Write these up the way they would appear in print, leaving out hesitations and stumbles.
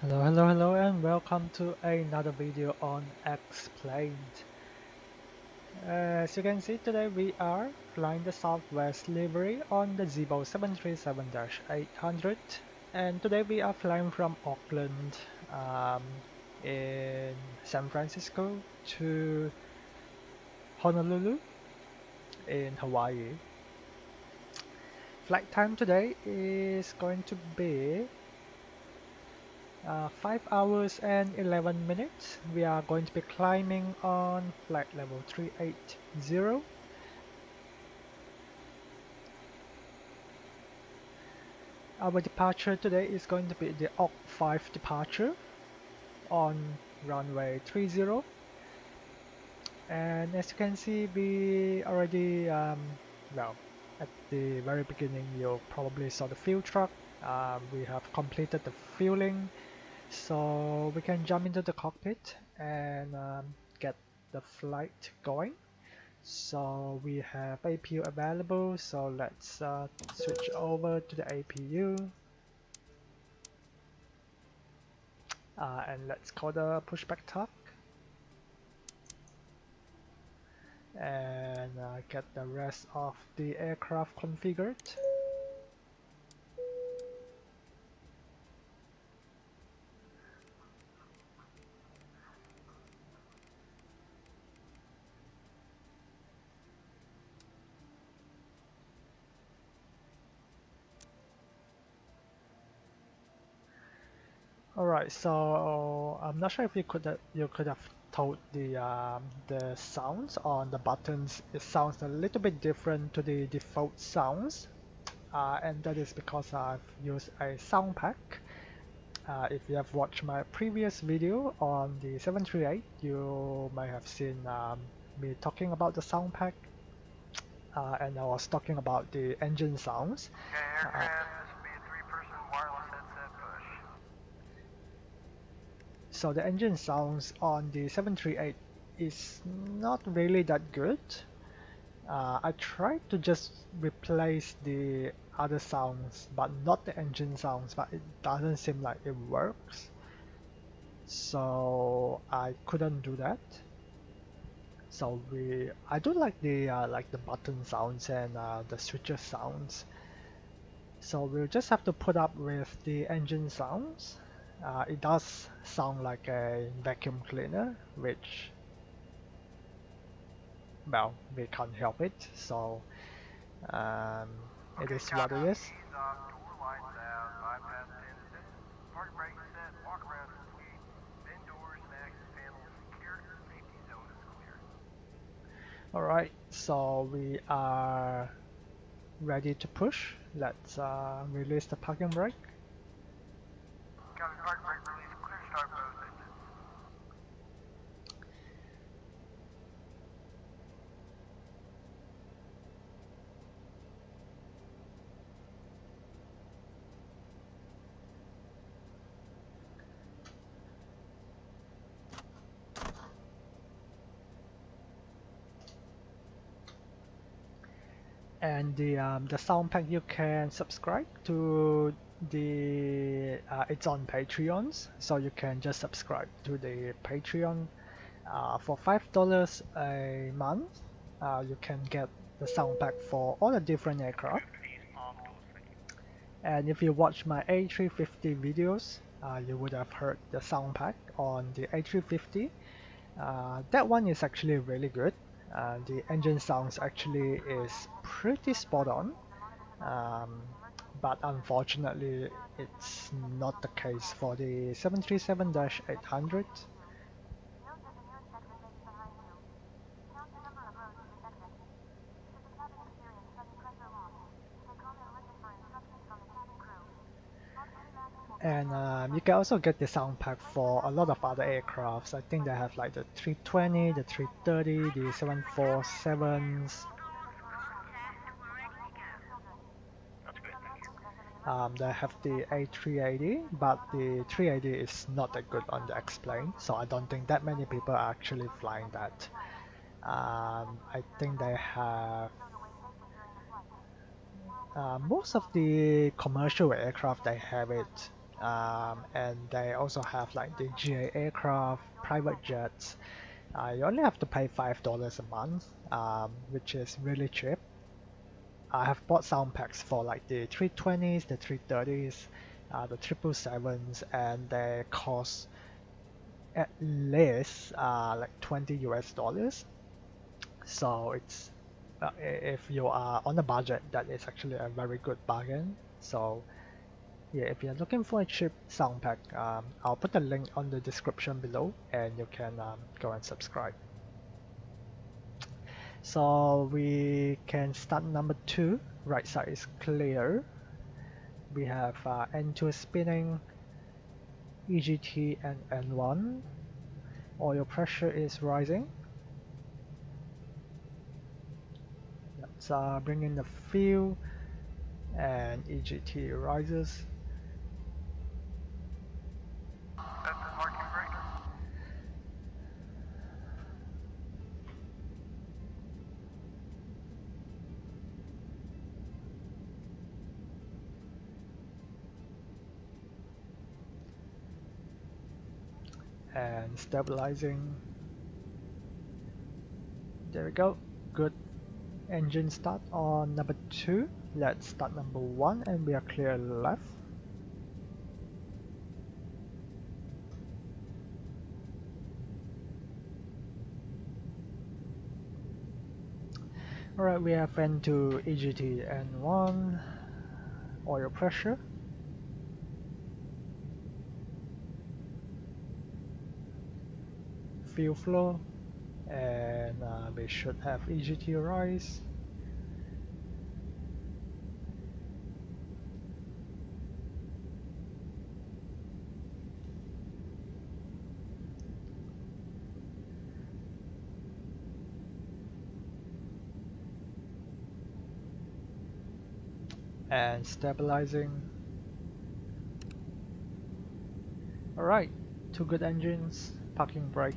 Hello, and welcome to another video on Explained. As you can see, today we are flying the Southwest livery on the Zibo 737-800, and today we are flying from Auckland in San Francisco to Honolulu in Hawaii. Flight time today is going to be 5 hours and 11 minutes. We are going to be climbing on flight level 380. Our departure today is going to be the Auckland 5 departure on runway 30. And as you can see, we already, well, at the very beginning, you probably saw the fuel truck. We have completed the fueling. So we can jump into the cockpit and get the flight going. So we have APU available, so let's switch over to the APU and let's call the pushback tuck and get the rest of the aircraft configured. Alright, so I'm not sure if you could have told the sounds on the buttons. It sounds a little bit different to the default sounds, and that is because I've used a sound pack. If you have watched my previous video on the 738, you might have seen me talking about the sound pack, and I was talking about the engine sounds. Okay, aircraft, this will be a three-person wireless headset push. So the engine sounds on the 738 is not really that good. I tried to just replace the other sounds, but not the engine sounds, but it doesn't seem like it works. So I couldn't do that. So I do like the button sounds and the switcher sounds. So we'll just have to put up with the engine sounds. It does sound like a vacuum cleaner, which, well, we can't help it. So it is what it is. Ease off, door lights out, bypass pin set, park brake set, walk around complete, bin doors and access panels secured, safety zone is clear. Alright, so we are ready to push. Let's release the parking brake. Copy, park brake release, clear start both engines. And the sound pack, you can subscribe to it's on Patreons, so you can just subscribe to the Patreon for $5 a month. You can get the sound pack for all the different aircraft. And if you watch my A350 videos, you would have heard the sound pack on the A350. That one is actually really good. The engine sounds actually is pretty spot on, but unfortunately it's not the case for the 737-800. And you can also get the sound pack for a lot of other aircrafts. I think they have like the 320, the 330, the 747s. They have the A380, but the 380 is not that good on the X-plane, so I don't think that many people are actually flying that. I think they have most of the commercial aircraft, they have it And they also have like the GA aircraft, private jets. You only have to pay $5 a month, which is really cheap. I have bought sound packs for like the 320s, the 330s, the 777s, and they cost at least like 20 US dollars. So it's if you are on a budget, that is actually a very good bargain. So yeah, if you're looking for a cheap sound pack, I'll put the link on the description below, and you can go and subscribe. So we can start number 2. Right side is clear. We have N2 spinning, EGT and N1. Oil pressure is rising. Let's bring in the fuel, and EGT rises. That's the parking brake. And stabilizing. There we go. Good engine start on number 2. Let's start number 1, and we are clear left. Alright, we have N2, EGT, N1, oil pressure. Fuel flow, and we should have EGT rise. And stabilizing. Alright, 2 good engines, parking brake.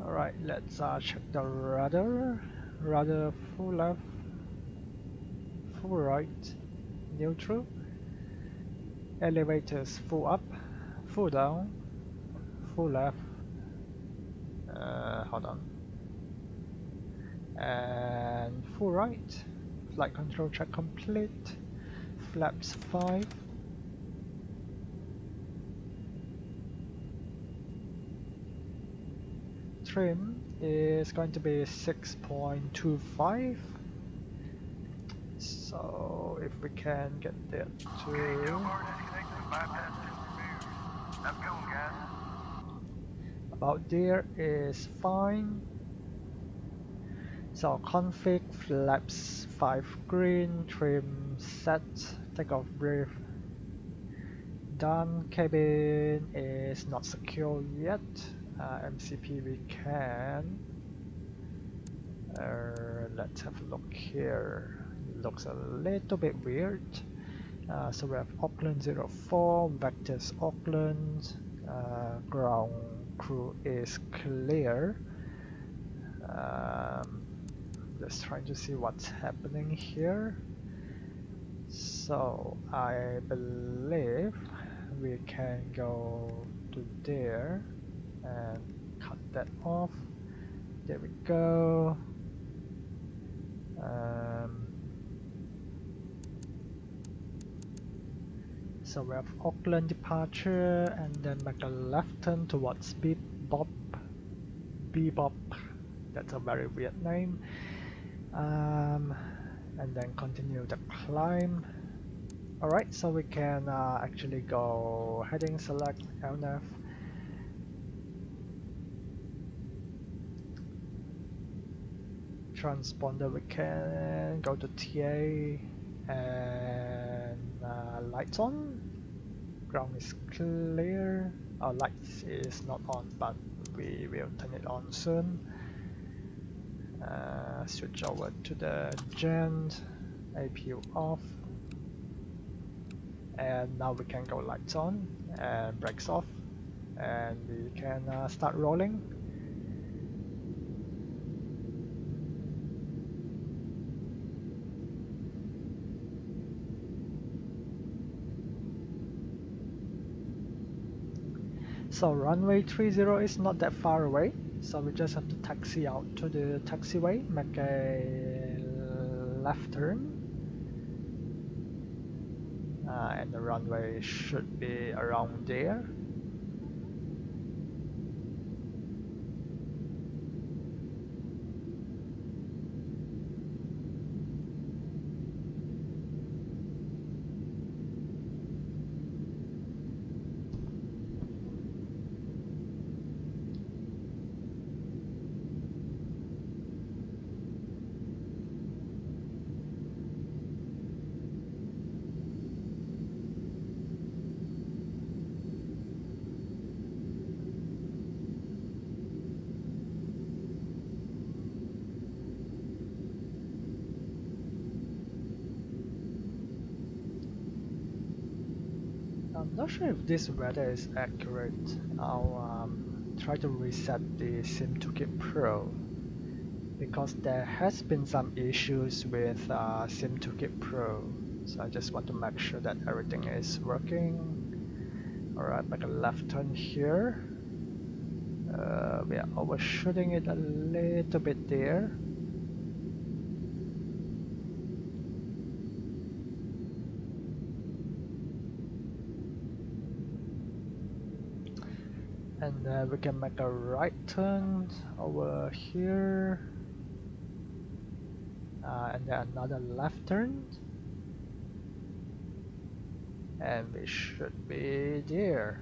Alright, let's check the rudder. Rudder full left, full right, neutral. Elevators full up, full down, full left. Hold on. And full right. Flight control check complete. Flaps 5. Trim is going to be 6.25. So if we can get that to... Okay, tail bar disconnected and bypass system removed. How's it going, guys? about there is fine. So config, flaps 5 green, trim set, takeoff brief done. Cabin is not secure yet. MCP we can. Let's have a look here. Looks a little bit weird. So we have Auckland 04, Vectors Auckland, ground crew is clear. Let's try to see what's happening here. So I believe we can go to there and cut that off. There we go. So we have Auckland Departure, and then make a left turn towards Bebop. That's a very weird name. And then continue the climb. Alright, so we can actually go heading, select LNAV. Transponder, we can go to TA, and lights on. Ground is clear. Our lights is not on, but we will turn it on soon. Switch over to the gen, APU off, and now we can go lights on and brakes off. and we can start rolling. So runway 30 is not that far away, so we just have to taxi out to the taxiway, make a left turn, and the runway should be around there. I'm not sure if this weather is accurate. I'll try to reset the SimToolkit Pro because there has been some issues with SimToolkit Pro. So I just want to make sure that everything is working. Alright, make a left turn here. We are overshooting it a little bit there. And we can make a right turn over here, and then another left turn, and we should be there.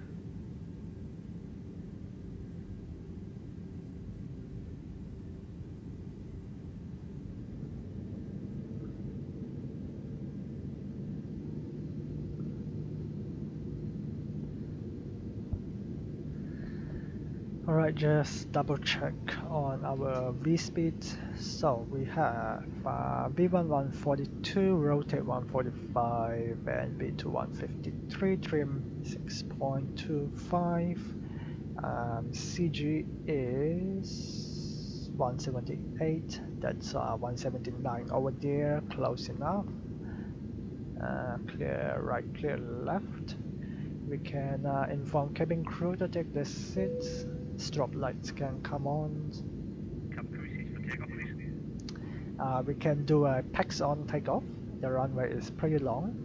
Alright, just double check on our V-speed. So we have V1 142, rotate 145, and V2 153, trim 6.25. CG is 178, that's 179 over there, close enough. Clear right, clear left. We can inform cabin crew to take the seats. Strobe lights can come on. We can do a PAX on takeoff. The runway is pretty long.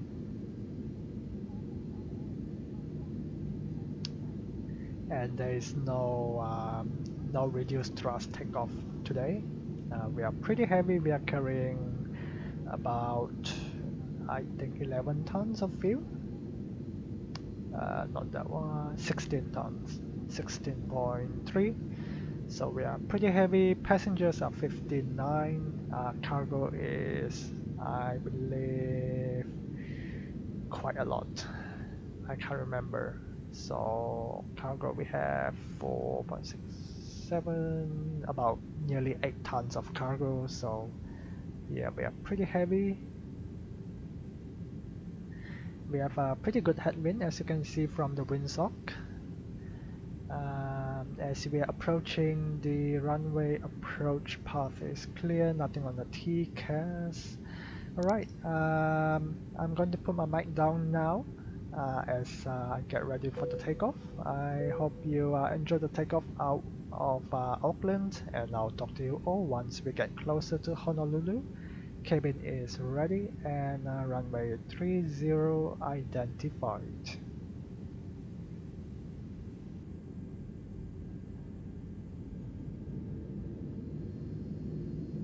And there is no reduced thrust takeoff today. We are pretty heavy. We are carrying about, I think, 11 tons of fuel. Not that one, 16 tons, 16.3. So we are pretty heavy. Passengers are 59. Cargo is, I believe, quite a lot. I can't remember. So cargo we have 4.67, about nearly 8 tons of cargo. So yeah, we are pretty heavy. We have a pretty good headwind, as you can see from the windsock. As we are approaching the runway, approach path is clear, nothing on the TCAS. Alright, I'm going to put my mic down now as I get ready for the takeoff. I hope you enjoy the takeoff out of Auckland, and I'll talk to you all once we get closer to Honolulu. Cabin is ready and runway 30 identified.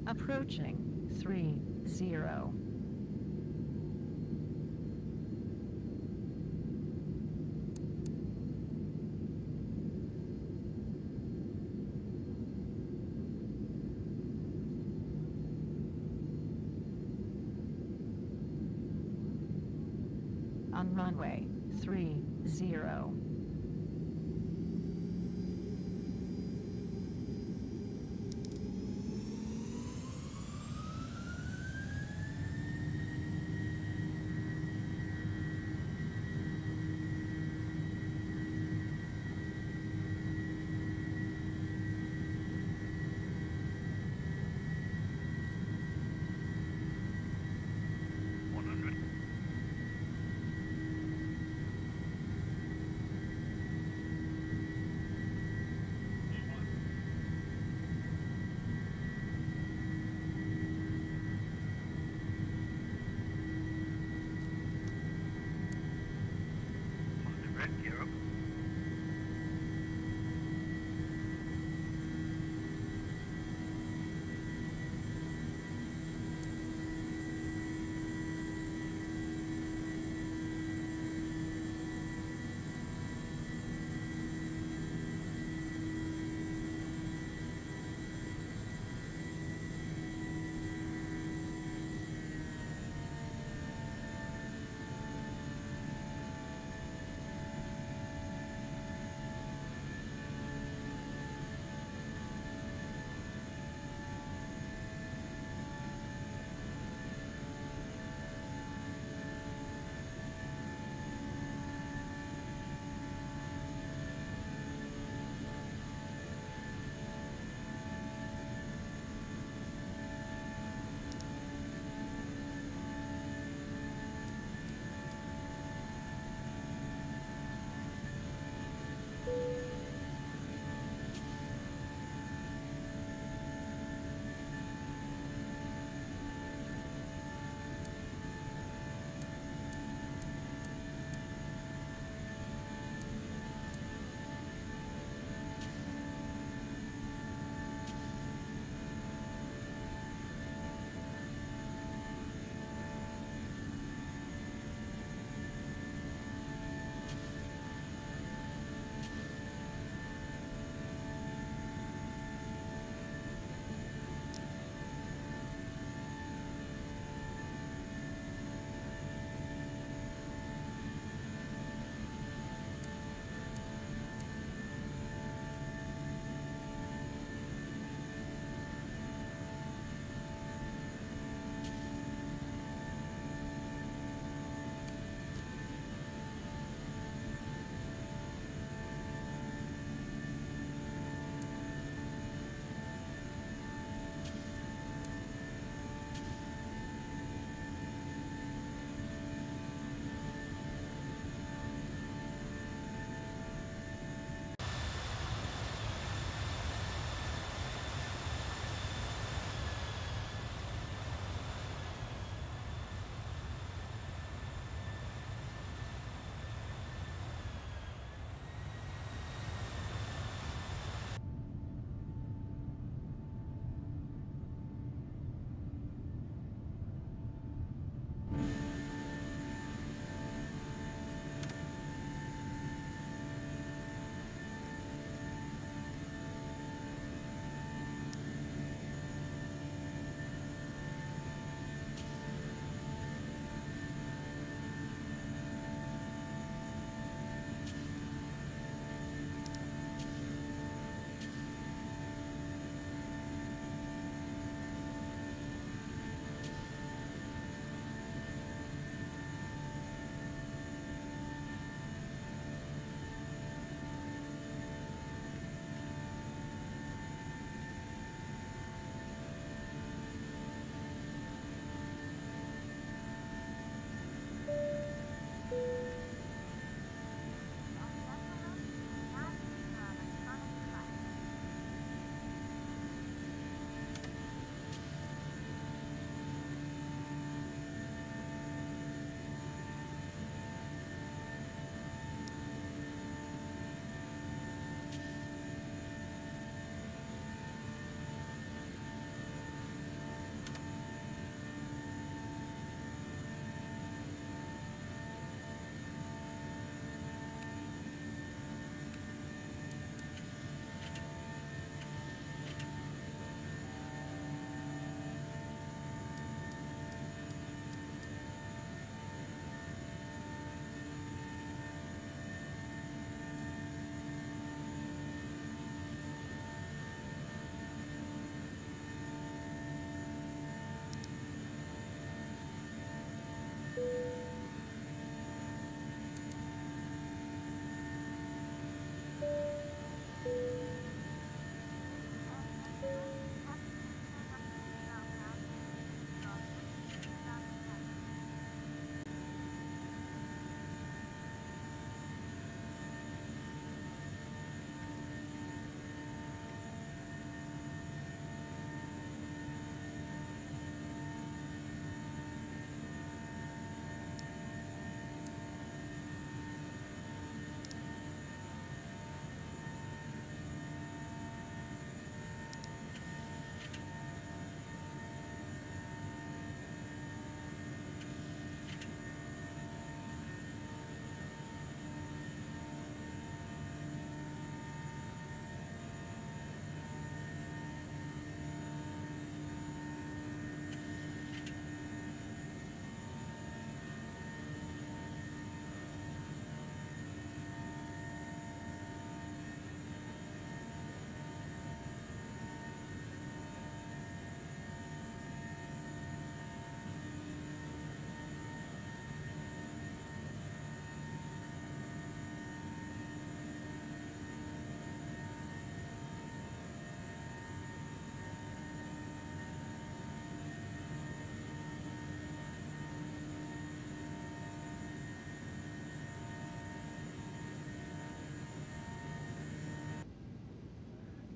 Approaching 30. On runway 30.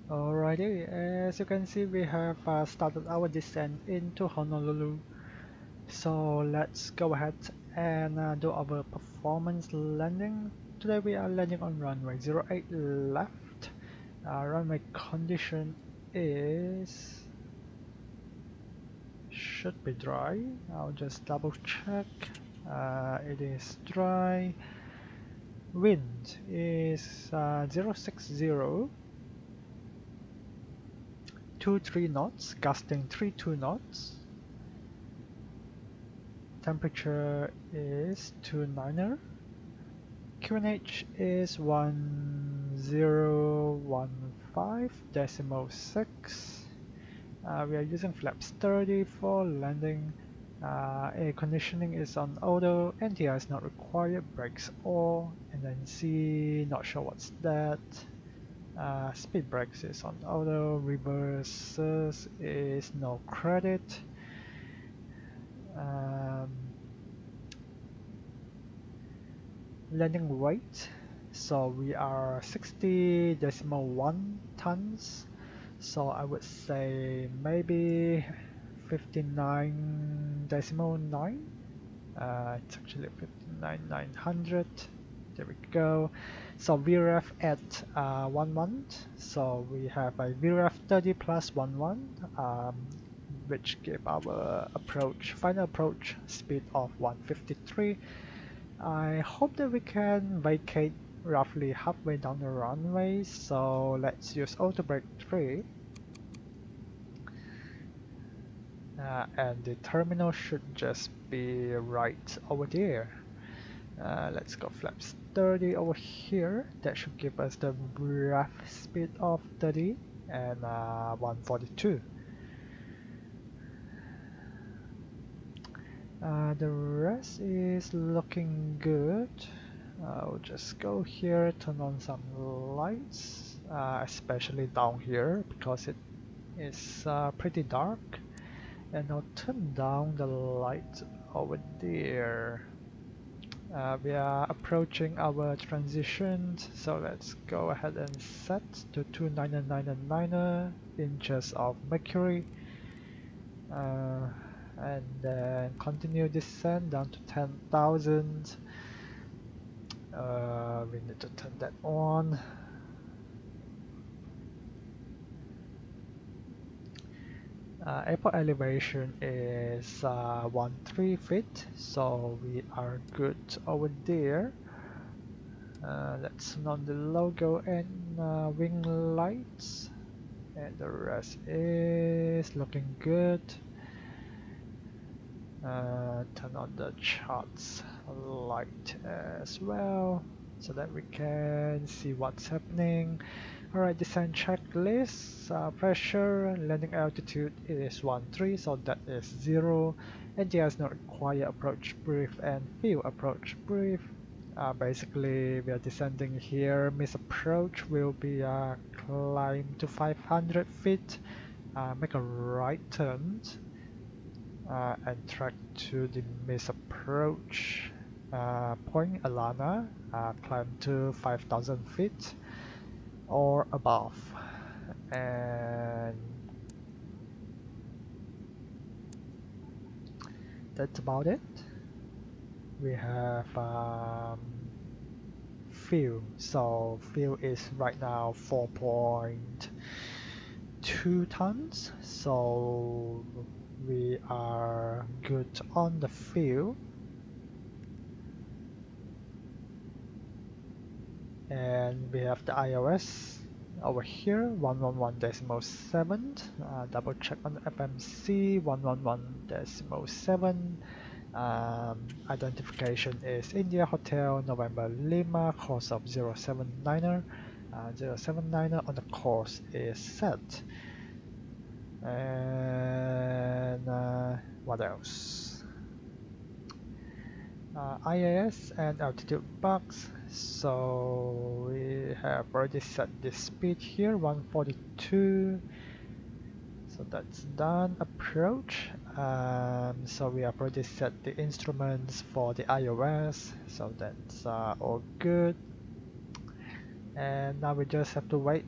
Alrighty, as you can see, we have started our descent into Honolulu. So let's go ahead and do our performance landing. Today we are landing on runway 08 left. Runway condition is should be dry. I'll just double check. It is dry. Wind is 060, 23 knots, gusting 32 knots. Temperature is 29er. QNH is 1015.6. We are using flaps 30 for landing. Air conditioning is on auto. NTI is not required. Brakes all. And then C, not sure what's that. Speed brakes is on auto. Reverses is no credit. Landing weight, so we are 60.1 tons, so I would say maybe 59.9. It's actually 59,900. There we go. So VREF at 11, so we have a VREF 30 plus 11, which give our final approach speed of 153. I hope that we can vacate roughly halfway down the runway, so let's use auto brake 3. And the terminal should just be right over there. Let's go flaps 30 over here. That should give us the rough speed of 30 and 142. The rest is looking good. I'll just go here, turn on some lights, especially down here because it is pretty dark. And I'll turn down the light over there. We are approaching our transition, so let's go ahead and set to 299 inches of mercury. And then continue descent down to 10,000. We need to turn that on. Airport elevation is 13 feet, so we are good over there. Let's turn on the logo and wing lights, and the rest is looking good. Turn on the charts light as well so that we can see what's happening. Alright, descent checklist. Pressure, landing altitude is 13, so that is 0. NTI is not required. Approach brief and fuel approach brief. Basically, we are descending here. Miss approach will be climb to 500 feet. Make a right turn. And track to the miss approach point Alana, climb to 5,000 feet or above, and that's about it. We have fuel, so fuel is right now 4.2 tons, so we are good on the fuel. And we have the iOS over here, 111.7. Double check on the FMC, 111.7. Identification is India Hotel, November Lima, course of 079er. 079er on the course is set. And what else? IAS and altitude box. So we have already set the speed here, 142. So that's done. Approach. So we have already set the instruments for the iOS. So that's all good. And now we just have to wait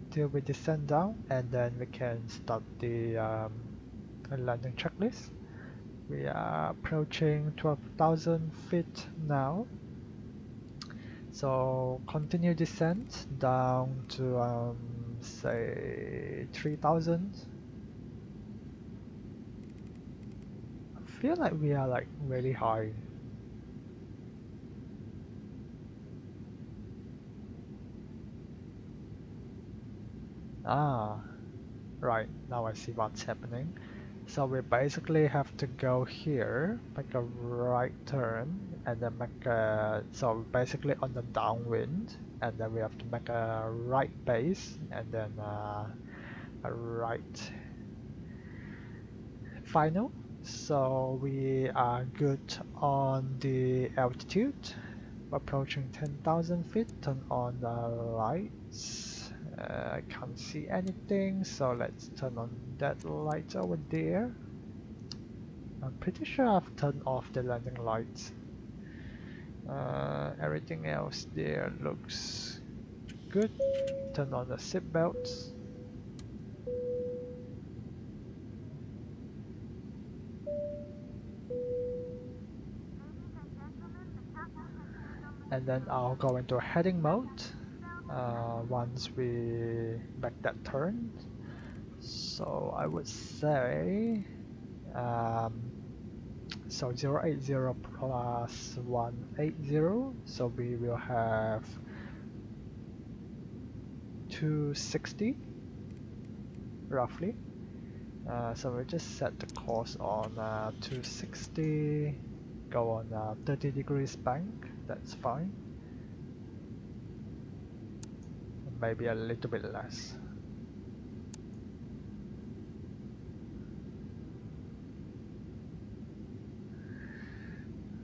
until we descend down, and then we can start the landing checklist. We are approaching 12,000 feet now. So continue descent down to say 3,000. I feel like we are like really high. Ah, right, now I see what's happening. So we basically have to go here, make a right turn, and then make a, so basically on the downwind, and then we have to make a right base, and then a right final. So we are good on the altitude, approaching 10,000 feet, turn on the lights. I can't see anything, so let's turn on that light over there. I'm pretty sure I've turned off the landing lights. Everything else there looks good. Turn on the seat belts. And then I'll go into heading mode once we make that turn. So I would say so 080 plus 180, so we will have 260 roughly. So we just set the course on 260, go on 30 degrees bank, that's fine. Maybe a little bit less.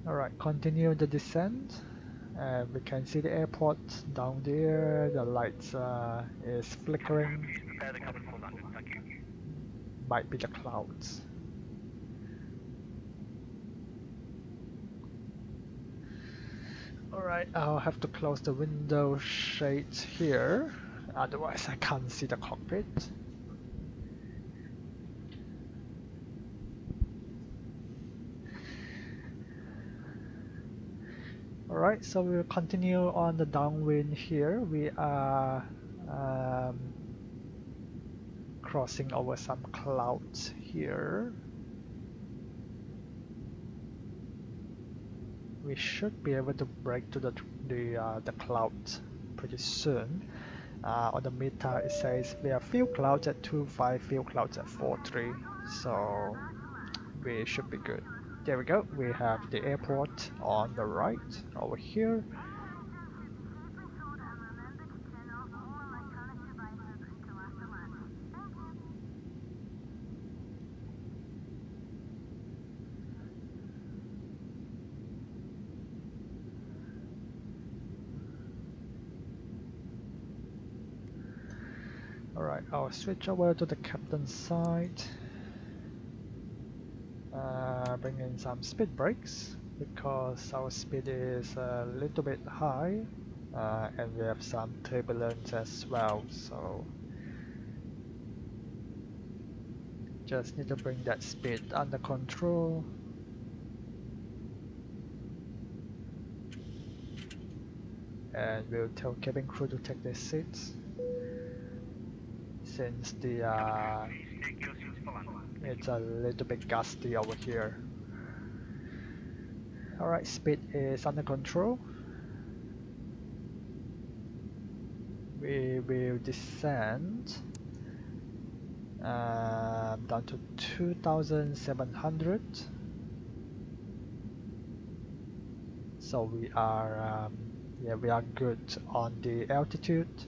Alright, continue the descent. We can see the airport down there, the lights is flickering. Might be the clouds. Alright, I'll have to close the window shades here, otherwise I can't see the cockpit. Alright, so we'll continue on the downwind here. We are crossing over some clouds here. We should be able to break to the clouds pretty soon. On the meter it says we have few clouds at 2.5, few clouds at 4.3, so we should be good. There we go, we have the airport on the right over here. Alright, I'll switch over to the captain's side. Bring in some speed brakes because our speed is a little bit high and we have some turbulence as well, so just need to bring that speed under control. And we'll tell cabin crew to take their seats since the it's a little bit gusty over here. Alright, speed is under control. We will descend down to 2,700. So we are yeah, we are good on the altitude.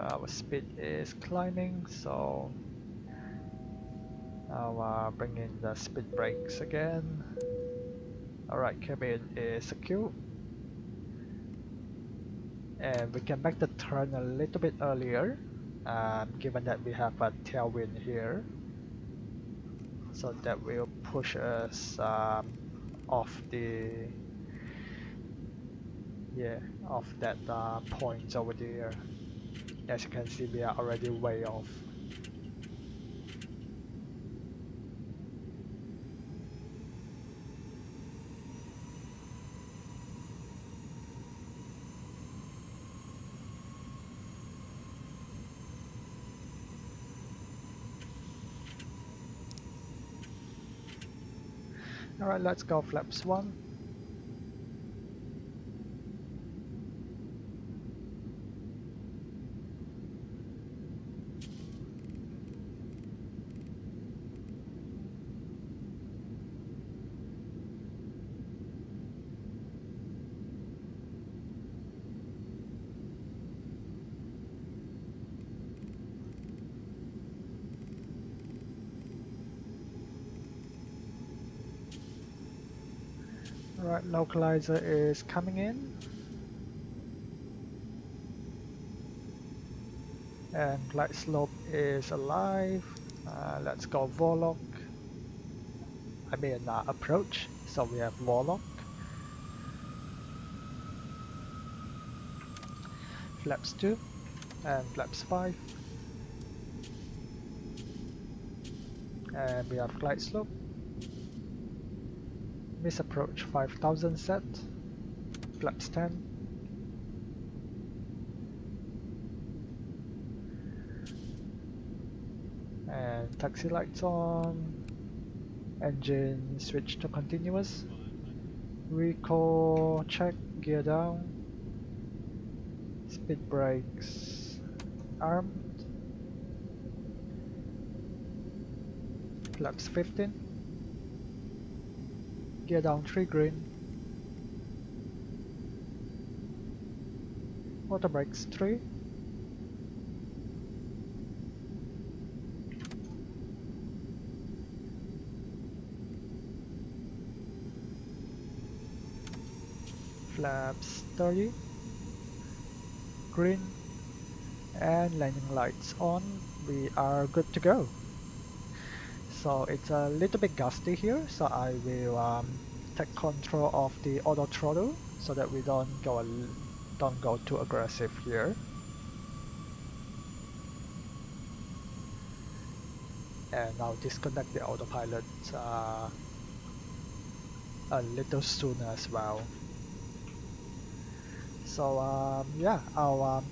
Our speed is climbing, so I'll bring in the speed brakes again. Alright, cabin is secure. And we can make the turn a little bit earlier. given that we have a tailwind here, so that will push us off the off that point over there. As you can see, we are already way off. Alright, let's go flaps 1. Alright, localizer is coming in. And glide slope is alive. Let's go Warlock. I mean approach. So we have Warlock. Flaps 2 and flaps 5. And we have glide slope. Miss approach 5000 set. Flaps 10. And taxi lights on. Engine switch to continuous. Recoil check, gear down. Speed brakes armed. Flaps 15. Gear down 3 green. Auto brakes 3. Flaps 30. Green. And landing lights on. We are good to go. So it's a little bit gusty here, so I will take control of the auto throttle so that we don't go too aggressive here. And I'll disconnect the autopilot a little sooner as well. So yeah, I'll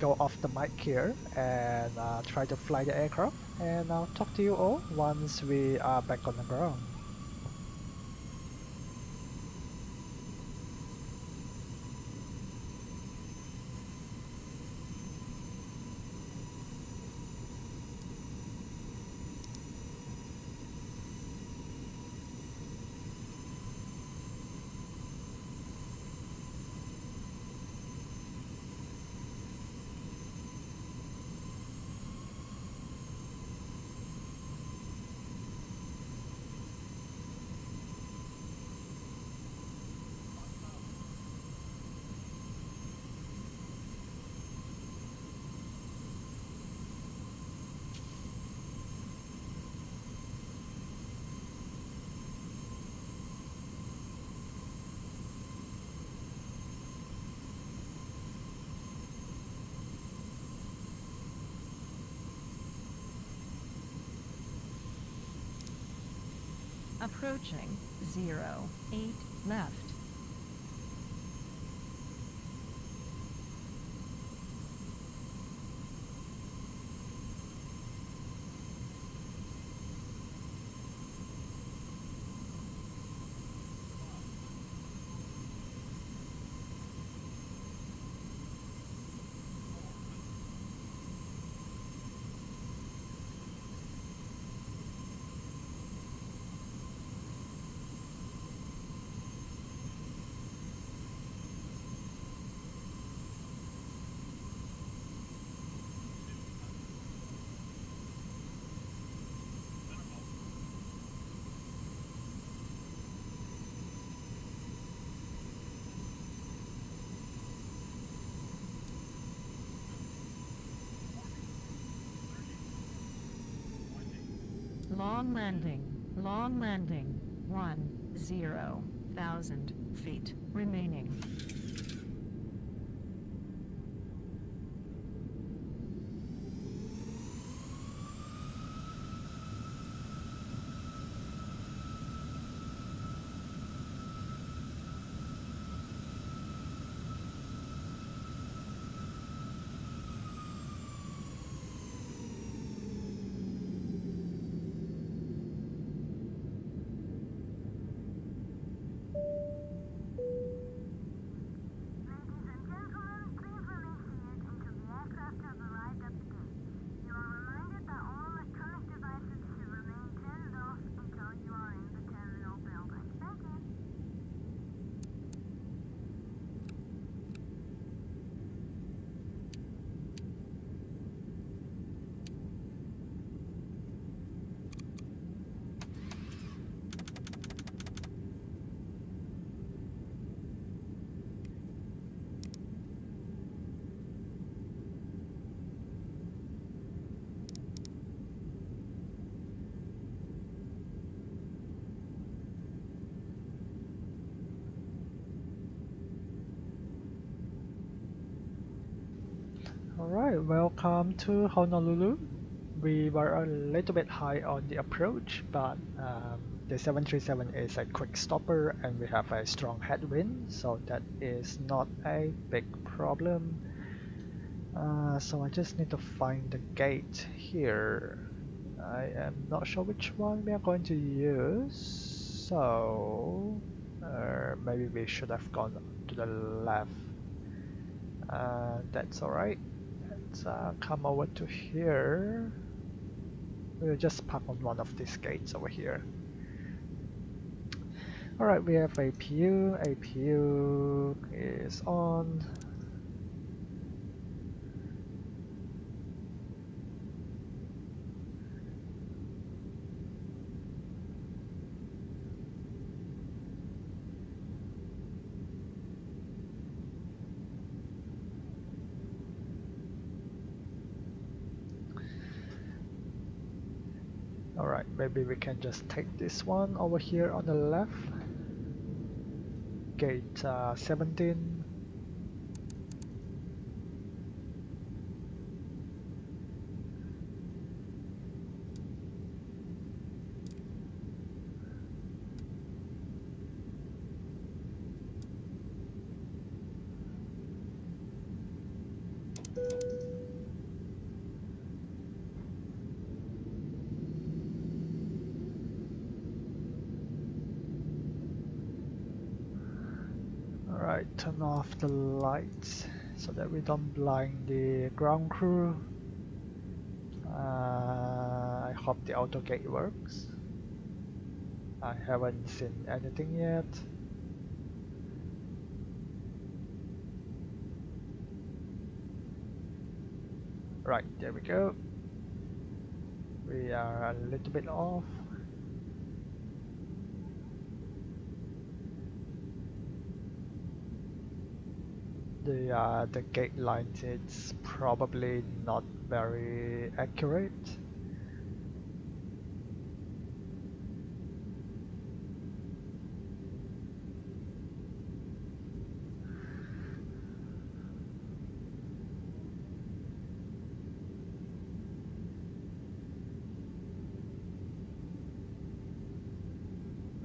go off the mic here and try to fly the aircraft, and I'll talk to you all once we are back on the ground. Approaching 08 left. Long landing. 10,000 feet remaining. Alright, welcome to Honolulu. We were a little bit high on the approach, but the 737 is a quick stopper and we have a strong headwind, so that is not a big problem. So I just need to find the gate here. I am not sure which one we are going to use, so maybe we should have gone to the left. That's alright. Let's come over to here. We'll just park on one of these gates over here. Alright, we have APU. APU is on. Alright, maybe we can just take this one over here on the left. Gate 17. Alright, turn off the lights so that we don't blind the ground crew. I hope the auto gate works. I haven't seen anything yet. Right, there we go. We are a little bit off. The gate line is probably not very accurate.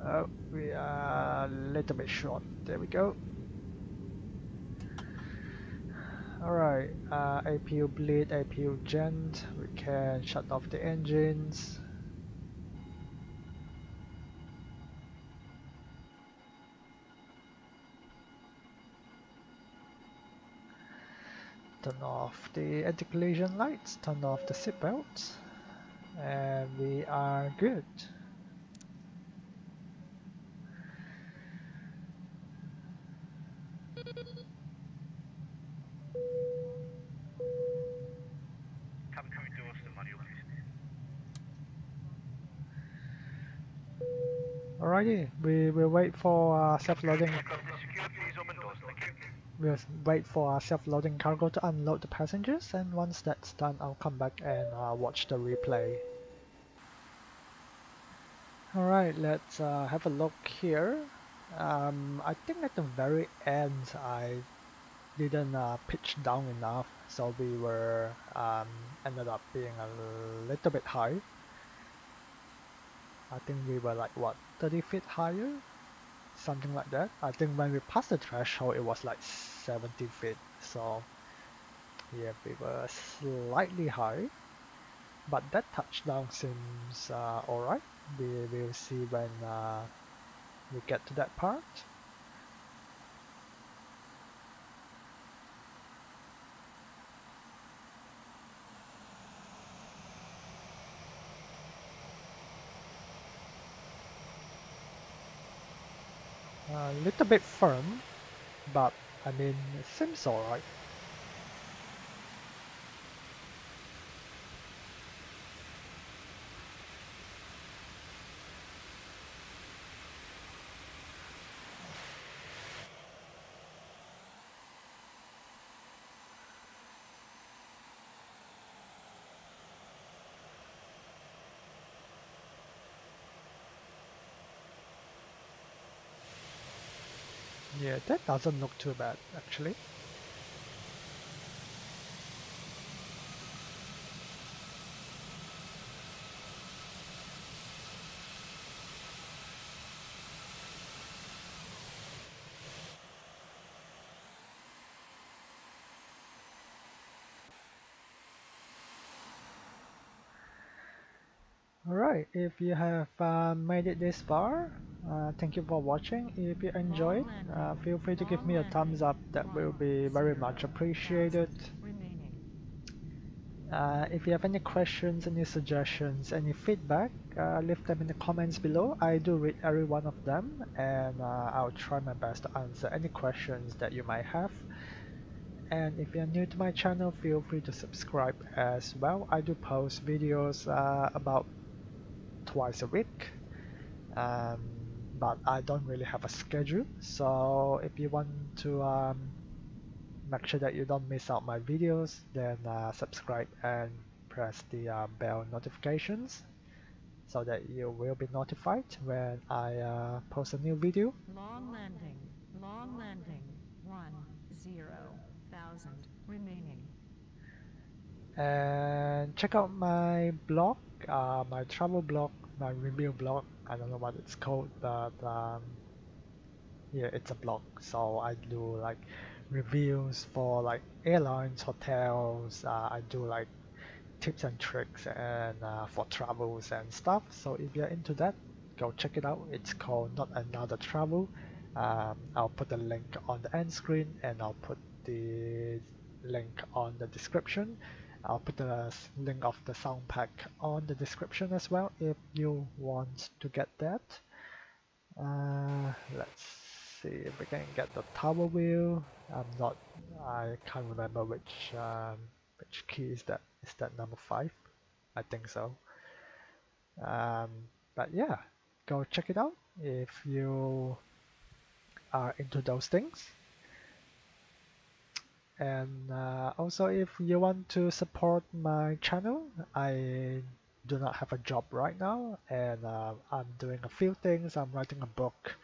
Oh, we are a little bit short. There we go. Alright, APU bleed, APU gent. We can shut off the engines. Turn off the anti-collision lights, turn off the seatbelts, and we are good. Alrighty, we will wait for self-loading. We'll wait for self-loading cargo to unload the passengers, and once that's done, I'll come back and watch the replay. Alright, let's have a look here. I think at the very end I didn't pitch down enough, so we were ended up being a little bit high. I think we were like what, 30 feet higher? Something like that. I think when we passed the threshold it was like 70 feet, so yeah, we were slightly high. But that touchdown seems alright. We will see when we get to that part. A little bit firm, but I mean, it seems alright. Yeah, that doesn't look too bad actually. Alright, if you have made it this far, thank you for watching. If you enjoyed, feel free to give me a thumbs up. That will be very much appreciated. Remaining. If you have any questions, any suggestions, any feedback, leave them in the comments below. I do read every one of them, and I'll try my best to answer any questions that you might have. And if you're new to my channel, feel free to subscribe as well. I do post videos about twice a week, um, but I don't really have a schedule. So if you want to make sure that you don't miss out my videos, then subscribe and press the bell notifications so that you will be notified when I post a new video. Long landing. Long landing. 10,000 remaining. And check out my blog, my travel blog, my review blog. I don't know what it's called, but yeah, it's a blog. So I do like reviews for like airlines, hotels. I do like tips and tricks and for travels and stuff. So if you're into that, go check it out. It's called Not Another Travel. I'll put the link on the end screen and I'll put the link on the description. I'll put the link of the sound pack on the description as well if you want to get that. Let's see if we can get the tower wheel. I can't remember which key is that. Is that number 5? I think so. Um, but yeah, go check it out if you are into those things. And also, if you want to support my channel, I do not have a job right now, and I'm doing a few things. I'm writing a book,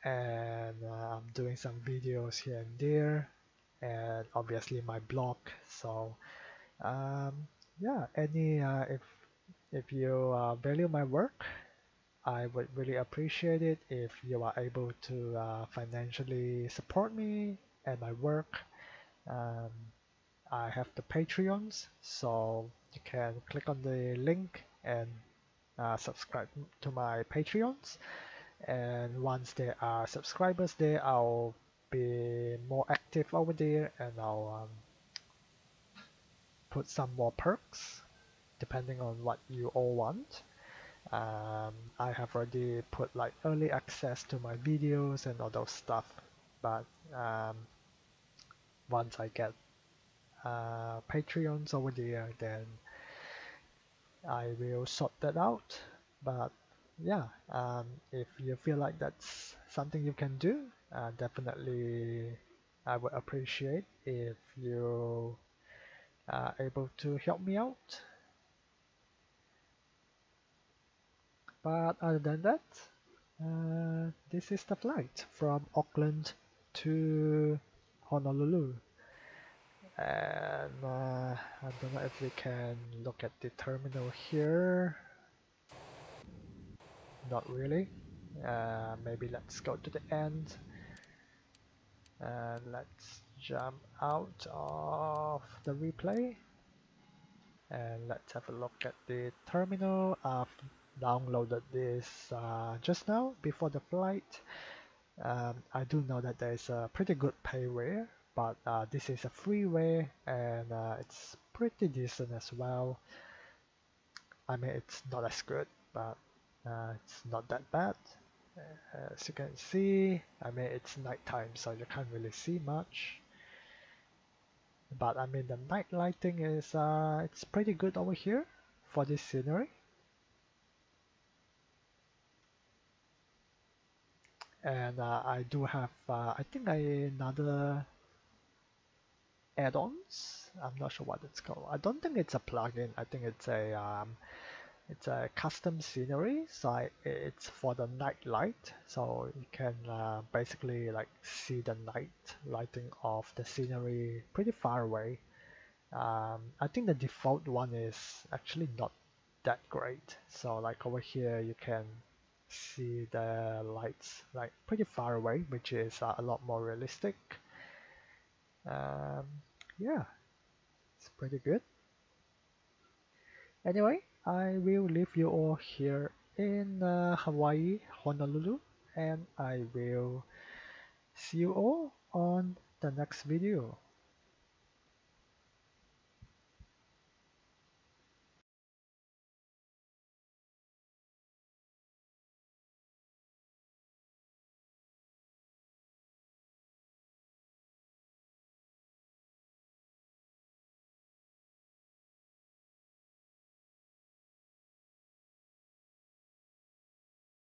and I'm doing some videos here and there, and obviously my blog. So yeah, any if you value my work, I would really appreciate it if you are able to financially support me and my work. Um, I have the Patreons, so you can click on the link and subscribe to my Patreons. And once there are subscribers there, I'll be more active over there and I'll put some more perks depending on what you all want. I have already put like early access to my videos and all those stuff, but um, once I get Patreons over there, then I will sort that out. But yeah, if you feel like that's something you can do, definitely I would appreciate if you are able to help me out. But other than that, this is the flight from Auckland to Honolulu. And I don't know if we can look at the terminal here. Not really. Maybe let's go to the end and let's jump out of the replay and let's have a look at the terminal. I've downloaded this just now before the flight. I do know that there's a pretty good payware, but this is a freeware and it's pretty decent as well. I mean, it's not as good, but it's not that bad. As you can see, I mean, it's nighttime, so you can't really see much. But I mean, the night lighting is it's pretty good over here for this scenery. And I do have, I think another add-ons. I'm not sure what it's called. I don't think it's a plugin. I think it's a custom scenery. So it's for the night light. So you can basically like see the night lighting of the scenery pretty far away. I think the default one is actually not that great. So like over here, you can see the lights like pretty far away, which is a lot more realistic. Um, yeah, it's pretty good. Anyway, I will leave you all here in Hawaii, Honolulu, and I will see you all on the next video.